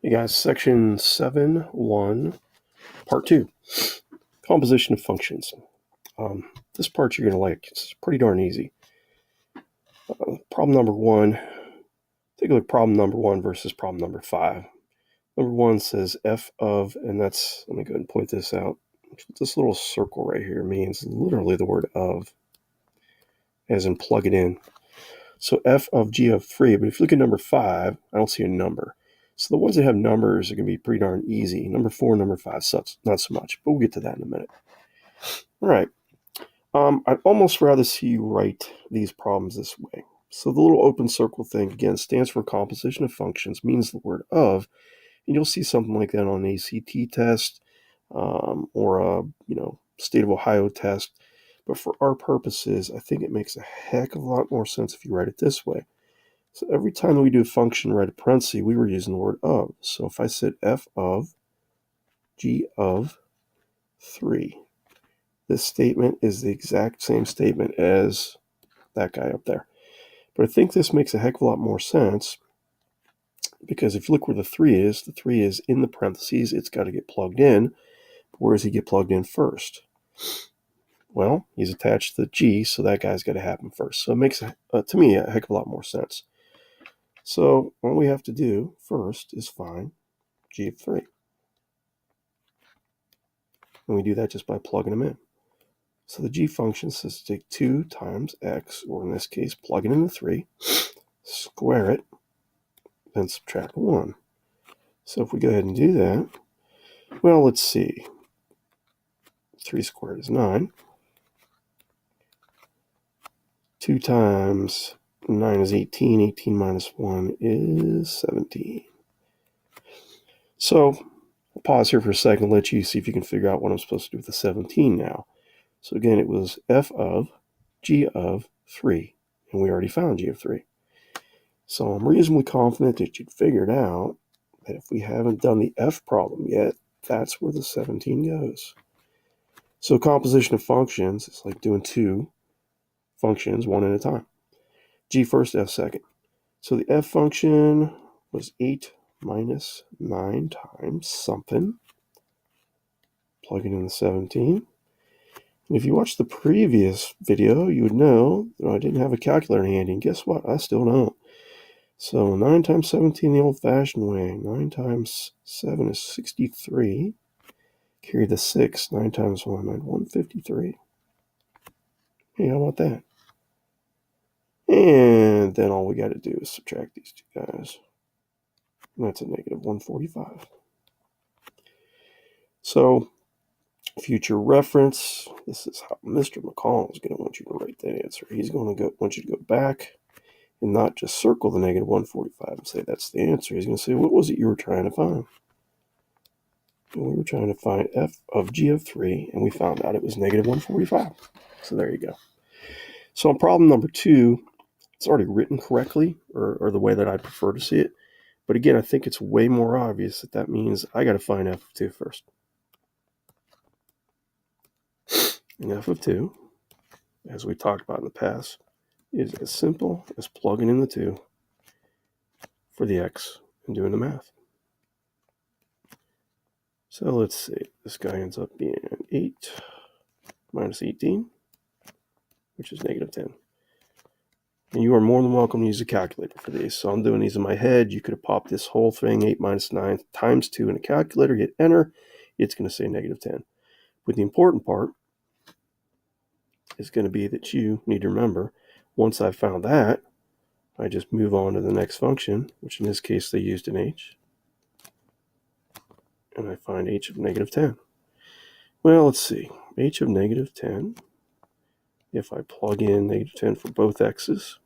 Hey guys, section 7.1, part 2, composition of functions. This part you're going to like. It's pretty darn easy. Problem number 1, take a look at problem number 1 versus problem number 5. Number 1 says f of, and that's, let me go ahead and point this out. This little circle right here means literally the word of, as in plug it in. So f of g of 3, but if you look at number 5, I don't see a number. So the ones that have numbers are going to be pretty darn easy. Number 4 and number 5, not so much, but we'll get to that in a minute. All right. I'd almost rather see you write these problems this way. So the little open circle thing, again, stands for composition of functions, means the word of, and you'll see something like that on an ACT test or a state of Ohio test. But for our purposes, I think it makes a heck of a lot more sense if you write it this way. So every time we do a function, write a parenthesis, we were using the word of. So if I said f of g of 3, this statement is the exact same statement as that guy up there. But I think this makes a heck of a lot more sense because if you look where the 3 is in the parentheses. It's got to get plugged in. Where does he get plugged in first? Well, he's attached to the g, so that guy's got to happen first. So it makes, to me, a heck of a lot more sense. So what we have to do first is find g of 3. And we do that just by plugging them in. So the g function says take 2 times x, or in this case, plug it into 3, square it, then subtract 1. So if we go ahead and do that, well, let's see. 3 squared is 9. 2 times 9 is 18. 18 minus 1 is 17. So I'll pause here for a second, let you see if you can figure out what I'm supposed to do with the 17 now. So again, it was f of g of 3, and we already found g of 3. So I'm reasonably confident that you'd figured out that if we haven't done the f problem yet, that's where the 17 goes. So composition of functions is like doing 2 functions one at a time. G first, f second. So the f function was 8 minus 9 times something. Plug it in the 17. And if you watched the previous video, you would know that I didn't have a calculator handy. And guess what? I still don't. So 9 times 17 the old-fashioned way. 9 times 7 is 63. Carry the 6. 9 times 1, 9, 153. Hey, how about that? And then all we got to do is subtract these two guys. And that's a negative 145. So, future reference, this is how Mr. McCall is going to want you to write that answer. He's going to want you to go back and not just circle the negative 145 and say that's the answer. He's going to say, what was it you were trying to find? And we were trying to find f of g of 3, and we found out it was negative 145. So there you go. So on problem number 2, it's already written correctly, or the way that I prefer to see it. But again, I think it's way more obvious that means I got to find f of 2 first. And f of 2, as we talked about in the past, is as simple as plugging in the 2 for the x and doing the math. So let's see. This guy ends up being 8 minus 18, which is negative 10. And you are more than welcome to use a calculator for these. So I'm doing these in my head. You could have popped this whole thing, 8 minus 9 times 2 in a calculator, hit enter. It's going to say negative 10. But the important part is going to be that you need to remember, once I've found that, I just move on to the next function, which in this case they used an h. And I find h of negative 10. Well, let's see. H of negative 10. If I plug in negative 10 for both x's,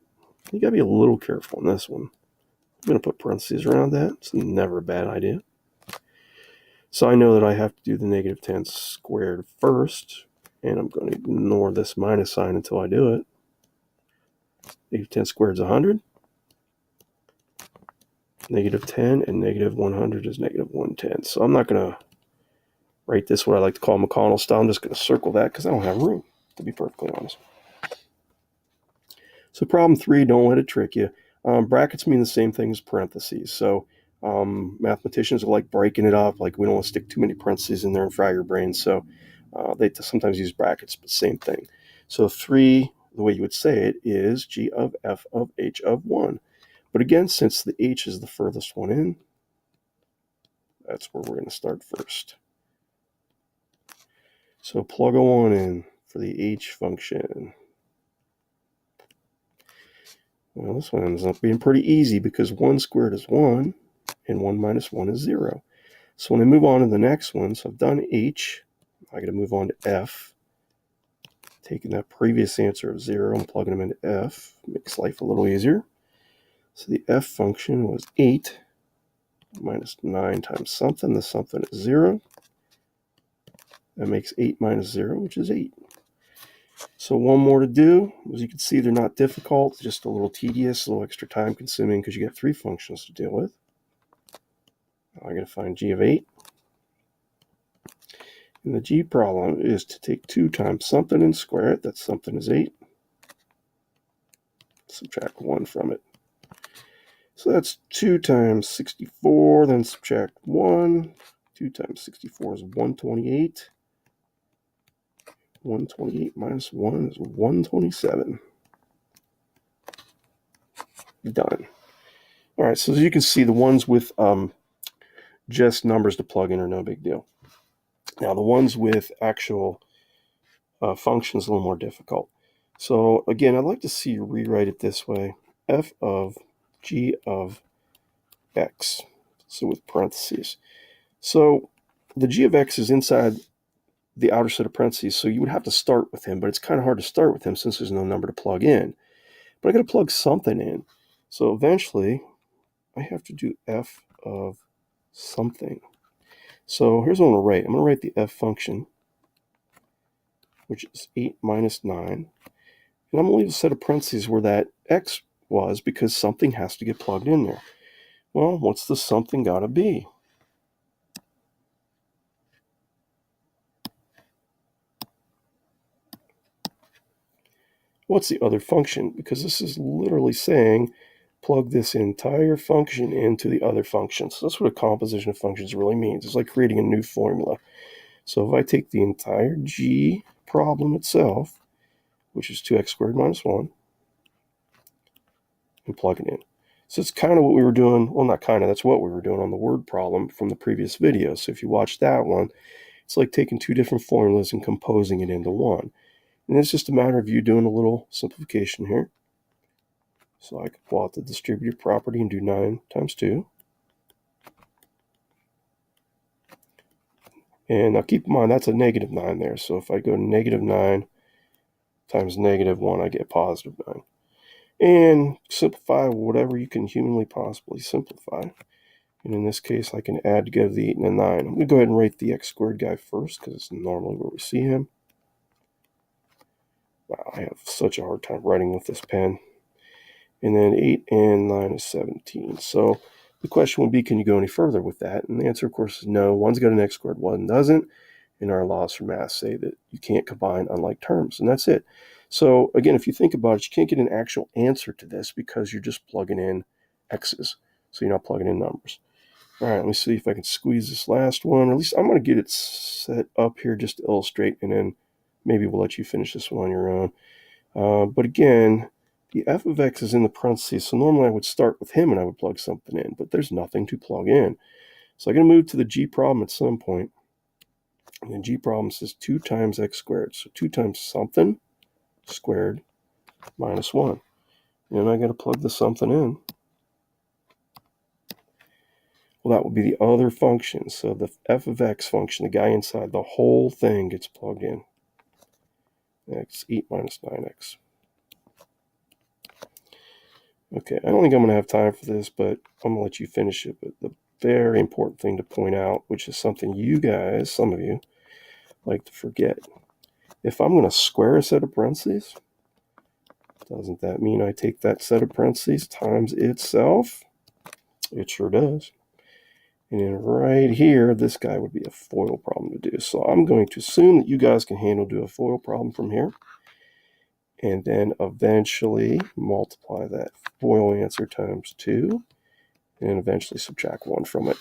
you got to be a little careful on this one. I'm going to put parentheses around that. It's never a bad idea. So I know that I have to do the negative 10 squared first, and I'm going to ignore this minus sign until I do it. Negative 10 squared is 100. Negative 10 and negative 100 is negative 110. So I'm not going to write this what I like to call McConnell style. I'm just going to circle that because I don't have room, to be perfectly honest. So problem 3, don't let it trick you. Brackets mean the same thing as parentheses. So Mathematicians like breaking it up, like we don't want to stick too many parentheses in there and fry your brain, so they sometimes use brackets, but same thing. So 3, the way you would say it, is g of f of h of 1. But again, since the h is the furthest one in, that's where we're going to start first. So plug a 1 in for the h function. Well, this one ends up being pretty easy because 1 squared is 1, and 1 minus 1 is 0. So when I move on to the next one, so I've done h, I got to move on to f. Taking that previous answer of 0 and plugging them into f makes life a little easier. So the f function was 8 minus 9 times something. The something is 0. That makes 8 minus 0, which is 8. So one more to do. As you can see, they're not difficult, just a little tedious, a little extra time consuming because you got 3 functions to deal with. Now I'm going to find g of 8. And the g problem is to take 2 times something and square it. That something is 8. Subtract 1 from it. So that's 2 times 64, then subtract 1. 2 times 64 is 128. 128 minus 1 is 127. Done. All right, so as you can see, the ones with just numbers to plug in are no big deal. Now, the ones with actual functions are a little more difficult. So again, I'd like to see you rewrite it this way. F of g of x, so with parentheses. So the g of x is inside the outer set of parentheses, so you would have to start with him, but it's kind of hard to start with him since there's no number to plug in. But I got to plug something in. So eventually, I have to do f of something. So here's what I'm going to write. I'm going to write the f function, which is 8 minus 9. And I'm going to leave a set of parentheses where that x was because something has to get plugged in there. Well, what's the something got to be? What's the other function? Because this is literally saying plug this entire function into the other function. So that's what a composition of functions really means. It's like creating a new formula. So if I take the entire g problem itself, which is 2x squared minus 1, and plug it in. So it's kind of what we were doing. Well, not kind of. That's what we were doing on the word problem from the previous video. So if you watch that one, it's like taking 2 different formulas and composing it into one. And it's just a matter of you doing a little simplification here. So I could pull out the distributive property and do 9 times 2. And now keep in mind, that's a negative 9 there. So if I go negative 9 times negative 1, I get positive 9. And simplify whatever you can humanly possibly simplify. And in this case, I can add together the 8 and the 9. I'm going to go ahead and write the x squared guy first because it's normally where we see him. Wow, I have such a hard time writing with this pen. And then 8 and 9 is 17. So the question would be, can you go any further with that? And the answer, of course, is no. One's got an x squared, one doesn't. And our laws for math say that you can't combine unlike terms. And that's it. So again, if you think about it, you can't get an actual answer to this because you're just plugging in x's. So you're not plugging in numbers. All right, let me see if I can squeeze this last one. Or at least I'm going to get it set up here just to illustrate, and then maybe we'll let you finish this one on your own. But again, the f of x is in the parentheses, so normally I would start with him and I would plug something in, but there's nothing to plug in. So I'm going to move to the g problem at some point. And the g problem says 2 times x squared. So 2 times something squared minus 1. And I got to plug the something in. Well, that would be the other function. So the f of x function, the guy inside, the whole thing gets plugged in. X 8 minus 9x. Okay, I don't think I'm going to have time for this, but I'm going to let you finish it. But the very important thing to point out, which is something you guys, some of you, like to forget. If I'm going to square a set of parentheses, doesn't that mean I take that set of parentheses times itself? It sure does. And then right here, this guy would be a FOIL problem to do. So I'm going to assume that you guys can do a FOIL problem from here. And then eventually multiply that FOIL answer times 2. and eventually subtract 1 from it.